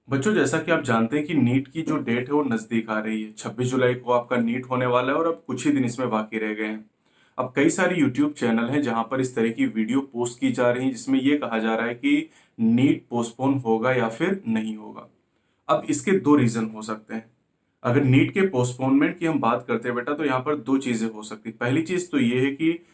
बच्चों, जैसा कि आप जानते हैं कि नीट की जो डेट है वो नज़दीक आ रही है। 26 जुलाई को आपका नीट होने वाला है और अब कुछ ही दिन इसमें बाकी रह गए हैं। अब कई सारे यूट्यूब चैनल हैं जहां पर इस तरह की वीडियो पोस्ट की जा रही हैं जिसमें ये कहा जा रहा है कि नीट पोस्टपोन होगा या फिर नहीं होगा। अब इसके दो रीज़न हो सकते हैं। अगर नीट के पोस्टपोनमेंट की हम बात करते हैं बेटा, तो यहाँ पर दो चीज़ें हो सकती हैं। पहली चीज़ तो ये है कि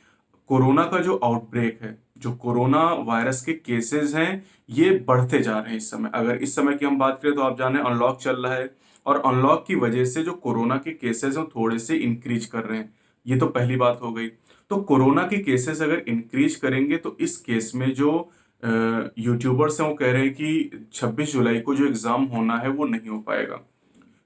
कोरोना का जो आउटब्रेक है, जो कोरोना वायरस के केसेस हैं, ये बढ़ते जा रहे हैं इस समय। अगर इस समय की हम बात करें तो आप जाने अनलॉक चल रहा है और अनलॉक की वजह से जो कोरोना के केसेस हैं वो थोड़े से इंक्रीज कर रहे हैं। ये तो पहली बात हो गई। तो कोरोना के केसेस अगर इंक्रीज करेंगे तो इस केस में जो यूट्यूबर्स हैं वो कह रहे हैं कि 26 जुलाई को जो एग्जाम होना है वो नहीं हो पाएगा।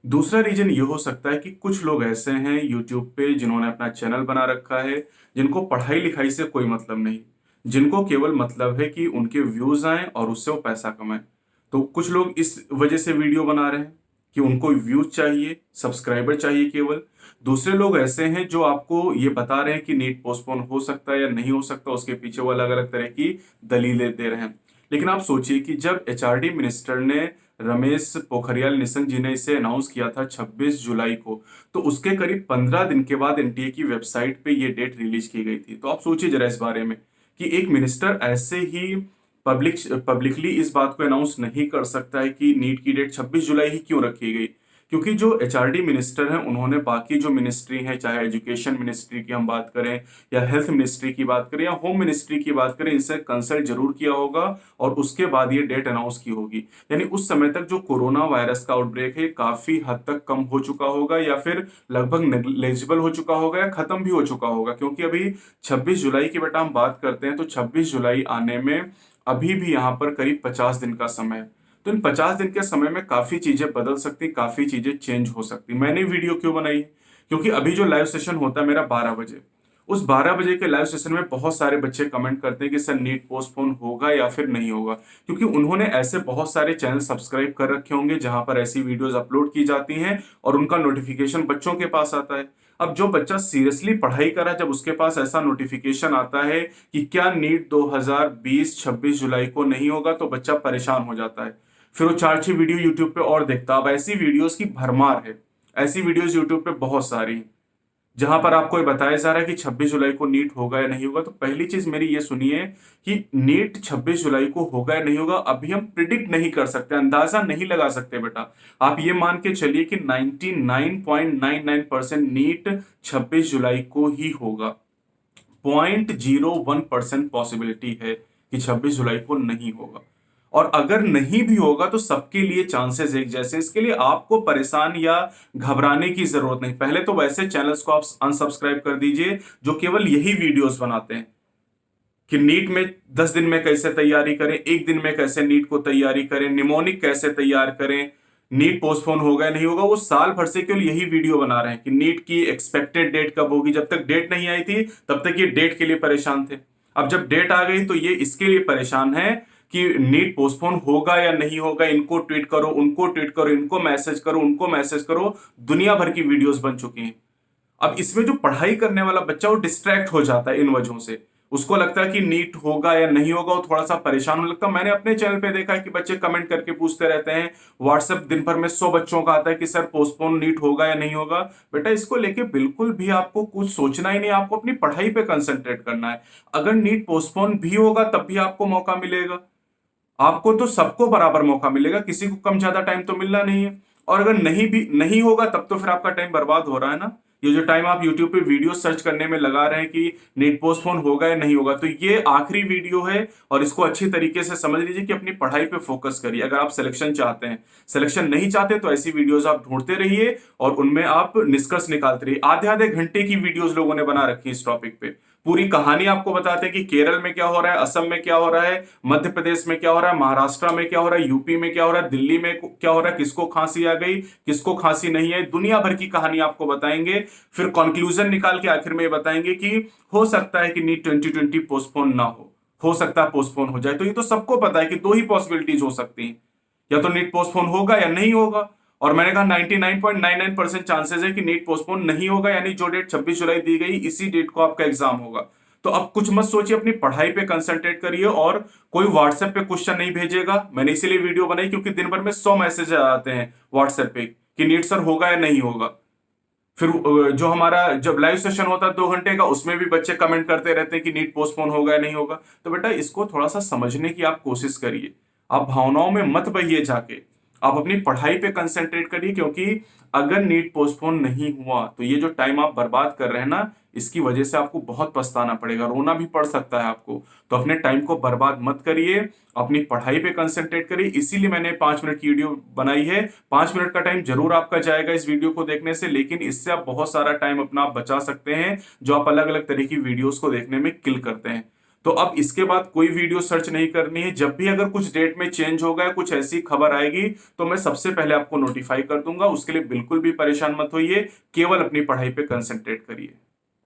दूसरा रीजन ये हो सकता है कि कुछ लोग ऐसे हैं यूट्यूब पे जिन्होंने अपना चैनल बना रखा है, जिनको पढ़ाई लिखाई से कोई मतलब नहीं, जिनको केवल मतलब है कि उनके व्यूज आए और उससे वो पैसा कमाएं। तो कुछ लोग इस वजह से वीडियो बना रहे हैं कि उनको व्यूज चाहिए, सब्सक्राइबर चाहिए केवल। दूसरे लोग ऐसे हैं जो आपको ये बता रहे हैं कि नीट पोस्टपोन हो सकता है या नहीं हो सकता, उसके पीछे वो अलग अलग तरह की दलीलें दे रहे हैं। लेकिन आप सोचिए कि जब एचआरडी मिनिस्टर ने, रमेश पोखरियाल निशंक जी ने इसे अनाउंस किया था 26 जुलाई को, तो उसके करीब 15 दिन के बाद एनटीए की वेबसाइट पे ये डेट रिलीज की गई थी। तो आप सोचिए जरा इस बारे में कि एक मिनिस्टर ऐसे ही पब्लिकली इस बात को अनाउंस नहीं कर सकता है कि नीट की डेट 26 जुलाई ही क्यों रखी गई। क्योंकि जो एचआरडी मिनिस्टर हैं उन्होंने बाकी जो मिनिस्ट्री हैं, चाहे एजुकेशन मिनिस्ट्री की हम बात करें या हेल्थ मिनिस्ट्री की बात करें या होम मिनिस्ट्री की बात करें, इनसे कंसल्ट जरूर किया होगा और उसके बाद ये डेट अनाउंस की होगी। यानी उस समय तक जो कोरोना वायरस का आउटब्रेक है काफी हद तक कम हो चुका होगा या फिर लगभग नेग्लिजिबल हो चुका होगा या खत्म भी हो चुका होगा। क्योंकि अभी 26 जुलाई की बेटा हम बात करते हैं तो 26 जुलाई आने में अभी भी यहाँ पर करीब 50 दिन का समय है। तो इन 50 दिन के समय में काफी चीजें बदल सकती, काफी चीजें चेंज हो सकती। मैंने वीडियो क्यों बनाई? क्योंकि अभी जो लाइव सेशन होता है मेरा 12 बजे, उस 12 बजे के लाइव सेशन में बहुत सारे बच्चे कमेंट करते हैं कि सर नीट पोस्टपोन होगा या फिर नहीं होगा। क्योंकि उन्होंने ऐसे बहुत सारे चैनल सब्सक्राइब कर रखे होंगे जहां पर ऐसी वीडियोस अपलोड की जाती हैं और उनका नोटिफिकेशन बच्चों के पास आता है। अब जो बच्चा सीरियसली पढ़ाई कर रहा है, जब उसके पास ऐसा नोटिफिकेशन आता है कि क्या नीट 2020 26 जुलाई को नहीं होगा, तो बच्चा परेशान हो जाता है। फिर वो चार छह वीडियो यूट्यूब पे और देखता। अब ऐसी वीडियोस की भरमार है, ऐसी वीडियोस यूट्यूब पे बहुत सारी हैं, जहां पर आपको ये बताया जा रहा है कि 26 जुलाई को नीट होगा या नहीं होगा। तो पहली चीज मेरी ये सुनिए कि नीट 26 जुलाई को होगा या नहीं होगा अभी हम प्रिडिक्ट नहीं कर सकते, अंदाजा नहीं लगा सकते बेटा। आप ये मान के चलिए कि 99.99% नीट 26 जुलाई को ही होगा। 0.01% पॉसिबिलिटी है कि 26 जुलाई को नहीं होगा। और अगर नहीं भी होगा तो सबके लिए चांसेस एक जैसे, इसके लिए आपको परेशान या घबराने की जरूरत नहीं। पहले तो वैसे चैनल्स को आप अनसब्सक्राइब कर दीजिए जो केवल यही वीडियोस बनाते हैं कि नीट में 10 दिन में कैसे तैयारी करें, एक दिन में कैसे नीट को तैयारी करें, निमोनिक कैसे तैयार करें, नीट पोस्टपोन होगा या नहीं होगा। वो साल भर से केवल यही वीडियो बना रहे हैं कि नीट की एक्सपेक्टेड डेट कब होगी। जब तक डेट नहीं आई थी तब तक ये डेट के लिए परेशान थे। अब जब डेट आ गई तो ये इसके लिए परेशान है कि नीट पोस्टपोन होगा या नहीं होगा। इनको ट्वीट करो, उनको ट्वीट करो, इनको मैसेज करो, उनको मैसेज करो, दुनिया भर की वीडियोस बन चुकी हैं। अब इसमें जो पढ़ाई करने वाला बच्चा वो डिस्ट्रैक्ट हो जाता है इन वजहों से। उसको लगता है कि नीट होगा या नहीं होगा, वो थोड़ा सा परेशान होने लगता है। मैंने अपने चैनल पे देखा है कि बच्चे कमेंट करके पूछते रहते हैं। व्हाट्सएप दिन भर में 100 बच्चों का आता है कि सर पोस्टपोन नीट होगा या नहीं होगा। बेटा इसको लेके बिल्कुल भी आपको कुछ सोचना ही नहीं, आपको अपनी पढ़ाई पे कंसंट्रेट करना है। अगर नीट पोस्टपोन भी होगा तब भी आपको मौका मिलेगा। आपको तो सबको बराबर मौका मिलेगा, किसी को कम ज्यादा टाइम तो मिलना नहीं है। और अगर नहीं भी नहीं होगा तब तो फिर आपका टाइम बर्बाद हो रहा है ना। ये जो टाइम आप YouTube पे वीडियो सर्च करने में लगा रहे हैं कि नेट पोस्टपोन होगा या नहीं होगा, तो ये आखिरी वीडियो है और इसको अच्छी तरीके से समझ लीजिए कि अपनी पढ़ाई पे फोकस करिए। अगर आप सिलेक्शन चाहते हैं, सिलेक्शन नहीं चाहते तो ऐसी वीडियोस आप ढूंढते रहिए और उनमें आप निष्कर्ष निकालते रहिए। आधे आधे घंटे की वीडियोस लोगों ने बना रखी है इस टॉपिक पे। पूरी कहानी आपको बताते हैं कि केरल में क्या हो रहा है, असम में क्या हो रहा है, मध्य प्रदेश में क्या हो रहा है, महाराष्ट्र में क्या हो रहा है, यूपी में क्या हो रहा है, दिल्ली में क्या हो रहा है, किसको खांसी आ गई, किसको खांसी नहीं है, दुनिया भर की कहानी आपको बताएंगे। फिर कंक्लूजन निकाल के आखिर में ये बताएंगे कि हो सकता है कि नीट 2020 पोस्टपोन ना हो सकता है पोस्टपोन हो जाए। तो ये तो सबको पता है कि दो ही पॉसिबिलिटीज हो सकती हैं, या तो नीट पोस्टपोन होगा या नहीं होगा। और मैंने कहा 99.99% चांसेस है कि नीट पोस्टपोन नहीं होगा, यानी जो डेट 26 जुलाई दी गई इसी डेट को आपका एग्जाम होगा। तो अब कुछ मत सोचिए, अपनी पढ़ाई पे कंसंट्रेट करिए। और कोई व्हाट्सएप पे क्वेश्चन नहीं भेजेगा, मैंने इसीलिए वीडियो बनाई क्योंकि दिन भर में 100 मैसेज आते हैं व्हाट्सएप पे कि नीट सर होगा या नहीं होगा। फिर जो हमारा जब लाइव सेशन होता है 2 घंटे का, उसमें भी बच्चे कमेंट करते रहते हैं कि नीट पोस्टपोन होगा या नहीं होगा। तो बेटा इसको थोड़ा सा समझने की आप कोशिश करिए, आप भावनाओं में मत बहिए जाके, आप अपनी पढ़ाई पे कंसंट्रेट करिए। क्योंकि अगर नीट पोस्टपोन नहीं हुआ तो ये जो टाइम आप बर्बाद कर रहे हैं ना, इसकी वजह से आपको बहुत पछताना पड़ेगा, रोना भी पड़ सकता है आपको। तो अपने टाइम को बर्बाद मत करिए, अपनी पढ़ाई पे कंसंट्रेट करिए। इसीलिए मैंने 5 मिनट की वीडियो बनाई है। 5 मिनट का टाइम जरूर आपका जाएगा इस वीडियो को देखने से, लेकिन इससे आप बहुत सारा टाइम अपना आप बचा सकते हैं जो आप अलग अलग तरह की वीडियोस को देखने में किल करते हैं। तो अब इसके बाद कोई वीडियो सर्च नहीं करनी है। जब भी अगर कुछ डेट में चेंज होगा, कुछ ऐसी खबर आएगी, तो मैं सबसे पहले आपको नोटिफाई कर दूंगा। उसके लिए बिल्कुल भी परेशान मत होइए, केवल अपनी पढ़ाई पे कंसंट्रेट करिए।